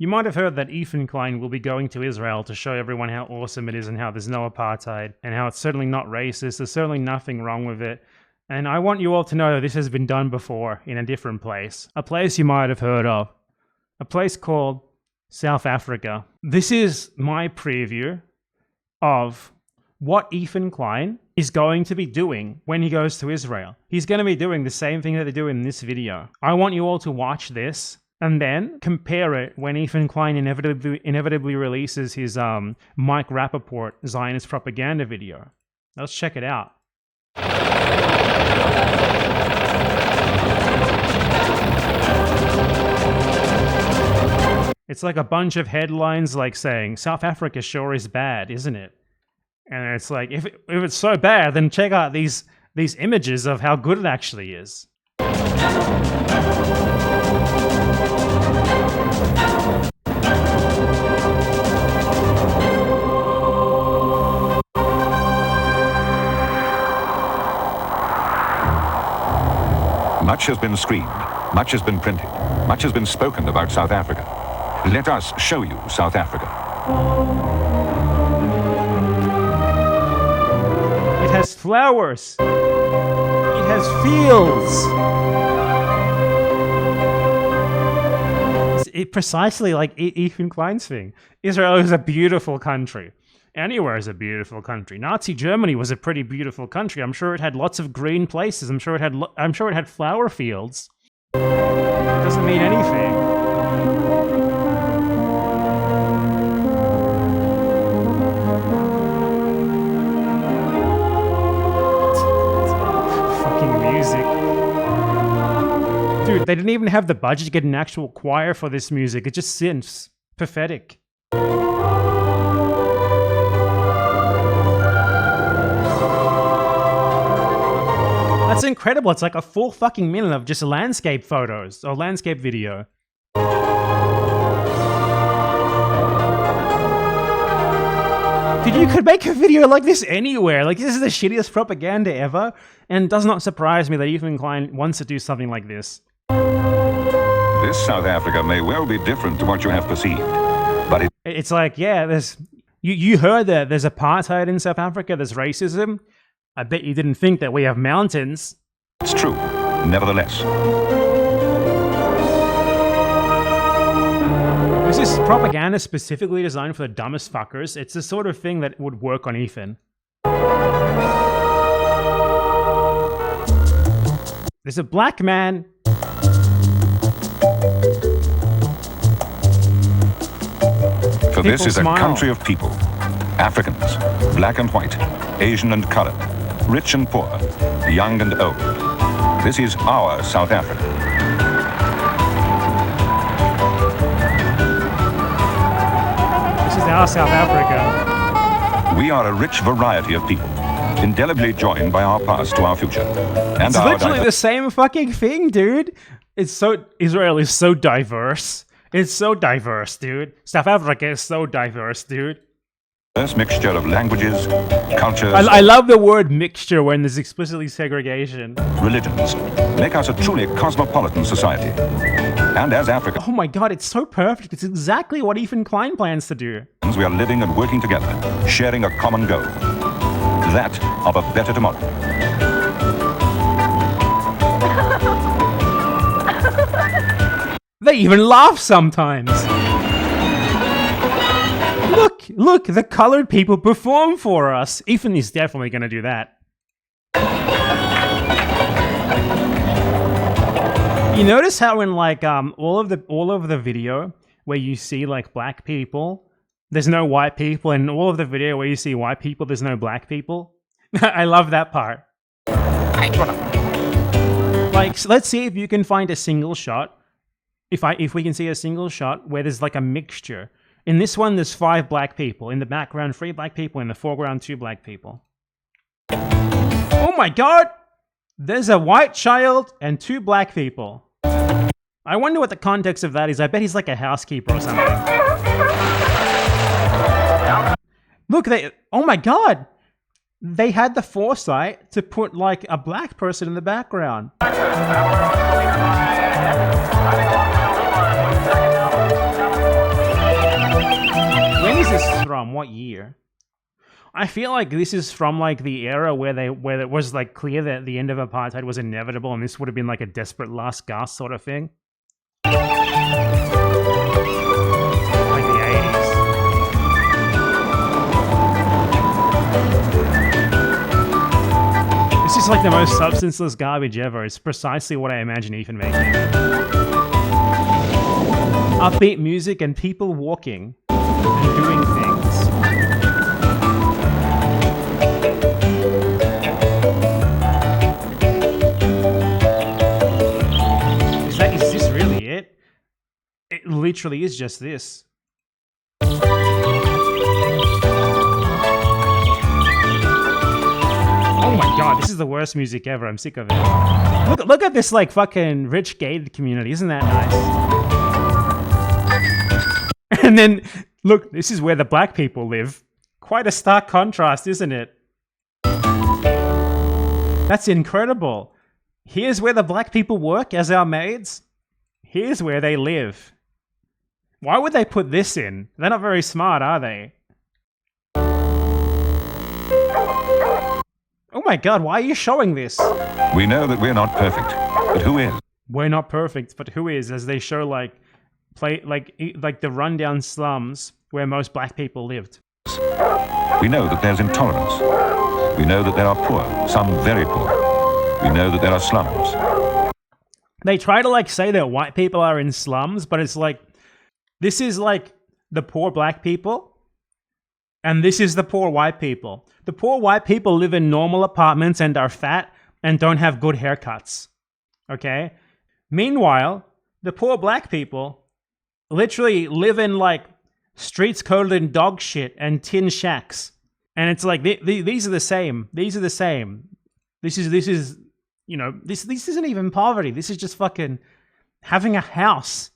You might have heard that Ethan Klein will be going to Israel to show everyone how awesome it is and how there's no apartheid and how it's certainly not racist. There's certainly nothing wrong with it. And I want you all to know that this has been done before in a different place. A place you might have heard of. A place called South Africa. This is my preview of what Ethan Klein is going to be doing when he goes to Israel. He's going to be doing the same thing that they do in this video. I want you all to watch this and then compare it when Ethan Klein inevitably releases his Mike Rappaport Zionist propaganda video. Let's check it out. It's like a bunch of headlines like saying, South Africa sure is bad, isn't it? And it's like, if it's so bad, then check out these images of how good it actually is. Much has been screened, much has been printed, much has been spoken about South Africa. Let us show you South Africa. It has flowers. It has fields. It's precisely like Ethan Klein's thing. Israel is a beautiful country. Anywhere is a beautiful country. Nazi Germany was a pretty beautiful country. I'm sure it had lots of green places. I'm sure it had flower fields. It doesn't mean anything. Fucking music. Dude, they didn't even have the budget to get an actual choir for this music. It just synths. Pathetic. That's incredible. It's like a full fucking minute of just landscape photos or landscape video. Dude, you could make a video like this anywhere. Like, this is the shittiest propaganda ever. And it does not surprise me that Ethan Klein wants to do something like this. This South Africa may well be different to what you have perceived, but it's like, yeah, there's... You heard that there's apartheid in South Africa, there's racism. I bet you didn't think that we have mountains. It's true, nevertheless. This is propaganda specifically designed for the dumbest fuckers. It's the sort of thing that would work on Ethan. There's a black man. For this is a country of people. Africans, black and white, Asian and colored, rich and poor, young and old. This is our South Africa. This is our South Africa. We are a rich variety of people, indelibly joined by our past to our future. And it's literally the same fucking thing, dude. Israel is so diverse. It's so diverse, dude. South Africa is so diverse, dude. This mixture of languages, cultures... I love the word mixture when there's explicitly segregation. ...religions make us a truly cosmopolitan society. And as Africa... Oh my god, it's so perfect. It's exactly what Ethan Klein plans to do. We are living and working together, sharing a common goal. That of a better tomorrow. They even laugh sometimes. Look, the colored people perform for us. Ethan is definitely going to do that. You notice how in like all of the video where you see like black people, there's no white people, and all of the video where you see white people, there's no black people. I love that part. Like, let's see if you can find a single shot. If we can see a single shot where there's like a mixture. In this one, there's 5 black people. In the background, 3 black people. In the foreground, 2 black people. Oh my god! There's a white child and 2 black people. I wonder what the context of that is. I bet he's like a housekeeper or something. Look, oh my god! They had the foresight to put like a black person in the background. from? What year? I feel like this is from like the era where it was like clear that the end of apartheid was inevitable, and this would have been like a desperate last gasp sort of thing. Like the 80s. This is like the most substanceless garbage ever. It's precisely what I imagine Ethan making. Upbeat music and people walking and doing things. Is this really it? It literally is just this. Oh my god, this is the worst music ever. I'm sick of it. Look at this like fucking rich gated community. Isn't that nice? And then, look, this is where the black people live. Quite a stark contrast, isn't it? That's incredible. Here's where the black people work as our maids. Here's where they live. Why would they put this in? They're not very smart, are they? Oh my god, why are you showing this? We know that we're not perfect, but who is? We're not perfect, but who is? As they show like the rundown slums where most black people lived. We know that there's intolerance. We know that there are poor, some very poor. We know that there are slums. They try to like say that white people are in slums, but it's like, this is like the poor black people, and this is the poor white people. The poor white people live in normal apartments and are fat and don't have good haircuts. Okay? Meanwhile, the poor black people literally live in like streets coated in dog shit and tin shacks. And it's like, these are the same. These are the same. This is, you know, this isn't even poverty. This is just fucking having a house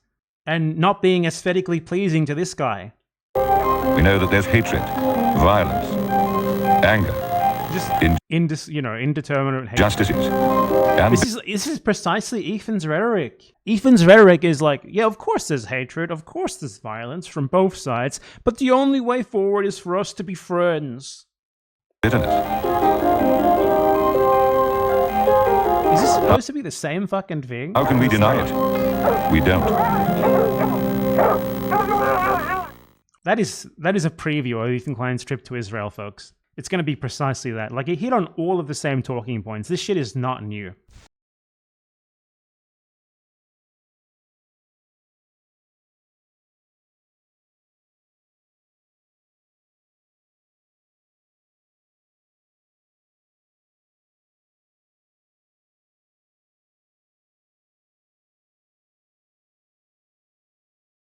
and not being aesthetically pleasing to this guy. We know that there's hatred, violence, anger, just indeterminate hate. Justices. And this is precisely Ethan's rhetoric. Ethan's rhetoric is like, yeah, of course there's hatred, of course there's violence from both sides, but the only way forward is for us to be friends. bitterness. Is this supposed to be the same fucking thing? How can we deny it? We don't. That is a preview of Ethan Klein's trip to Israel, folks. It's going to be precisely that. Like, he hit on all of the same talking points. This shit is not new.